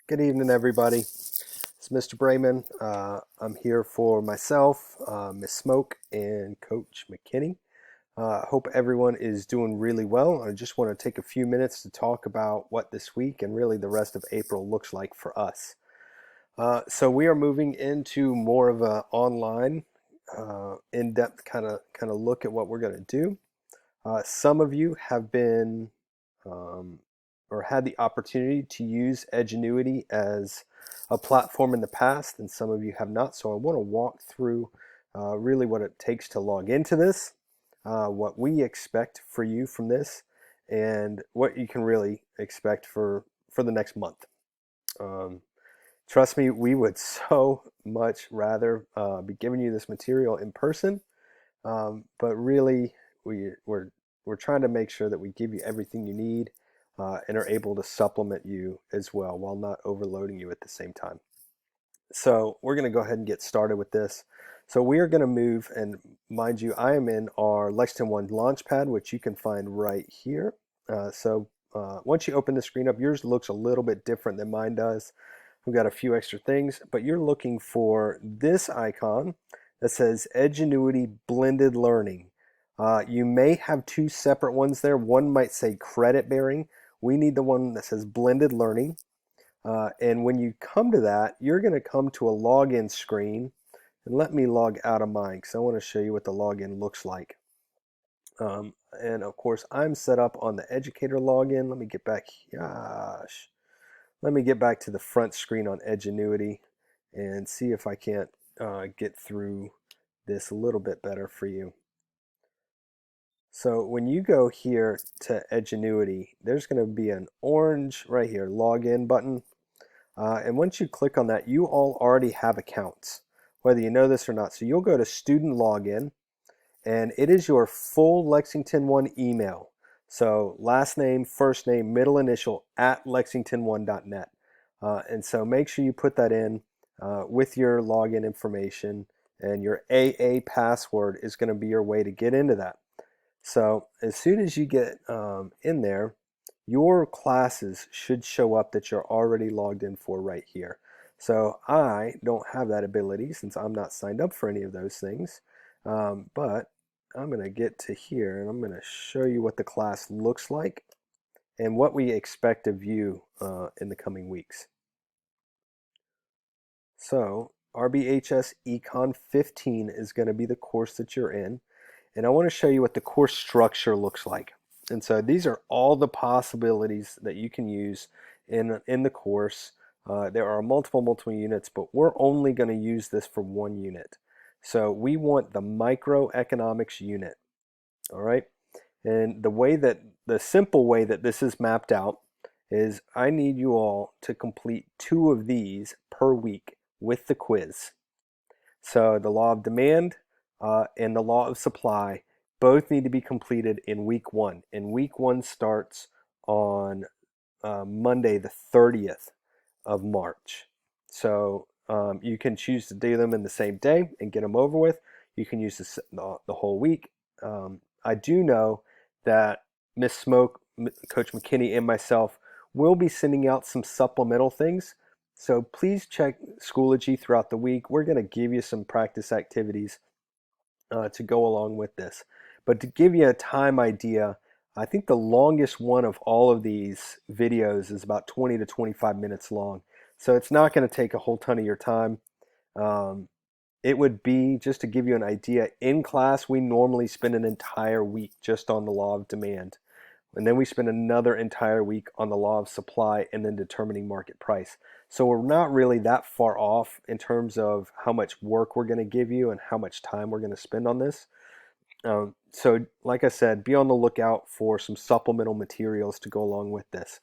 Good evening, everybody. It's Mr. Brayman. I'm here for myself, Miss Smoke, and Coach McKinney. Hope everyone is doing really well. I just want to take a few minutes to talk about what this week and really the rest of April looks like for us. So we are moving into more of an online, in-depth kind of look at what we're going to do. Some of you have been um, or had the opportunity to use Edgenuity as a platform in the past, and some of you have not. So I want to walk through really what it takes to log into this, what we expect for you from this, and what you can really expect for the next month. Um, Trust me, we would so much rather be giving you this material in person, but really we're trying to make sure that we give you everything you need and are able to supplement you as well while not overloading you at the same time. So we're going to go ahead and get started with this. So we are going to move, and mind you, I am in our Lexington One Launchpad, which you can find right here. Once you open the screen up, yours looks a little bit different than mine does. We've got a few extra things, but you're looking for this icon that says Edgenuity Blended Learning. You may have two separate ones there. One might say credit bearing. We need the one that says Blended Learning. And when you come to that, you're going to come to a login screen. And let me log out of mine because I want to show you what the login looks like. And of course, I'm set up on the educator login. Let me get back. Gosh. Let me get back to the front screen on Edgenuity and see if I can't get through this a little bit better for you. So when you go here to Edgenuity, there's going to be an orange right here login button. And once you click on that, you all already have accounts, whether you know this or not. So you'll go to student login, and it is your full Lexington One email. So last name, first name, middle initial at lexington1.net. And so make sure you put that in with your login information, and your AA password is going to be your way to get into that. So as soon as you get in there, your classes should show up that you're already logged in for right here. So I don't have that ability since I'm not signed up for any of those things, but I'm going to get to here and I'm going to show you what the class looks like and what we expect of you in the coming weeks. So RBHS Econ 15 is going to be the course that you're in, and I want to show you what the course structure looks like. And so these are all the possibilities that you can use in the course. There are multiple units, but we're only going to use this for one unit. So we want the microeconomics unit. All right. And the simple way that this is mapped out is I need you all to complete 2 of these per week with the quiz. So the law of demand and the law of supply both need to be completed in week 1. And week 1 starts on Monday, the 30th of March. So you can choose to do them in the same day and get them over with. You can use the whole week. I do know that Miss Smoke, Coach McKinney, and myself will be sending out some supplemental things. So please check Schoology throughout the week. We're going to give you some practice activities to go along with this. But to give you a time idea, I think the longest one of all of these videos is about 20 to 25 minutes long. So it's not going to take a whole ton of your time. It would be, just to give you an idea, in class we normally spend an entire week just on the law of demand. And then we spend another entire week on the law of supply and then determining market price. So we're not really that far off in terms of how much work we're going to give you and how much time we're going to spend on this. So like I said, be on the lookout for some supplemental materials to go along with this.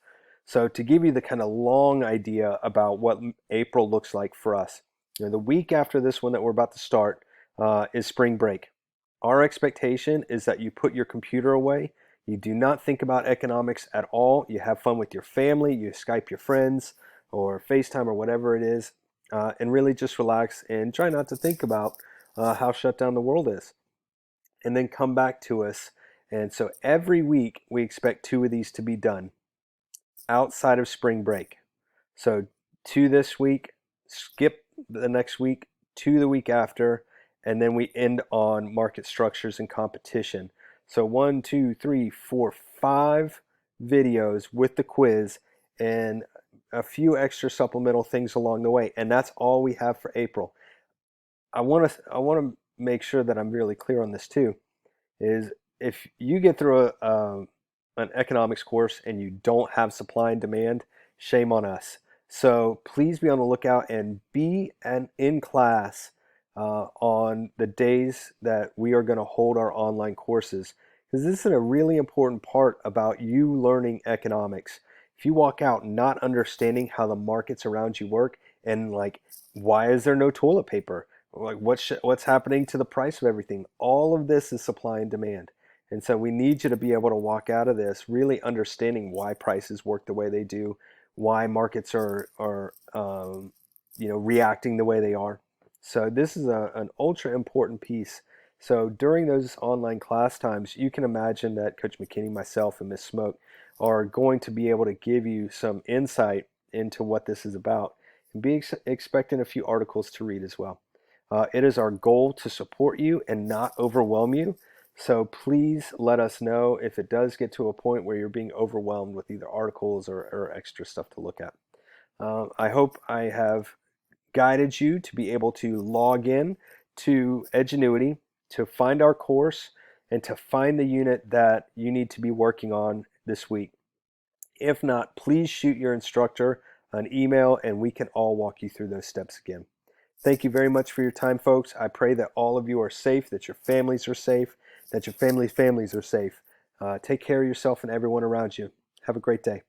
So to give you the kind of long idea about what April looks like for us, the week after this one that we're about to start is spring break. Our expectation is that you put your computer away. You do not think about economics at all. You have fun with your family. You Skype your friends or FaceTime or whatever it is, and really just relax and try not to think about how shut down the world is. And then come back to us. And so every week we expect 2 of these to be done outside of spring break. So to this week, skip the next week to the week after, and then we end on market structures and competition. So 1, 2, 3, 4, 5 videos with the quiz and a few extra supplemental things along the way, and that's all we have for April. I want to make sure that I'm really clear on this too. Is if you get through an economics course and you don't have supply and demand, shame on us. So please be on the lookout and be in class on the days that we are going to hold our online courses, because this is a really important part about you learning economics. If you walk out not understanding how the markets around you work, and like, why is there no toilet paper? Like, what's happening to the price of everything? All of this is supply and demand. And so we need you to be able to walk out of this really understanding why prices work the way they do, why markets are reacting the way they are. So this is an ultra important piece. So during those online class times, you can imagine that Coach McKinney, myself, and Miss Smoke are going to be able to give you some insight into what this is about, and be expecting a few articles to read as well. It is our goal to support you and not overwhelm you. So please let us know if it does get to a point where you're being overwhelmed with either articles or extra stuff to look at. I hope I have guided you to be able to log in to Edgenuity, to find our course, and to find the unit that you need to be working on this week. If not, please shoot your instructor an email and we can all walk you through those steps again. Thank you very much for your time, folks. I pray that all of you are safe, that your families are safe, that your families' families are safe. Take care of yourself and everyone around you. Have a great day.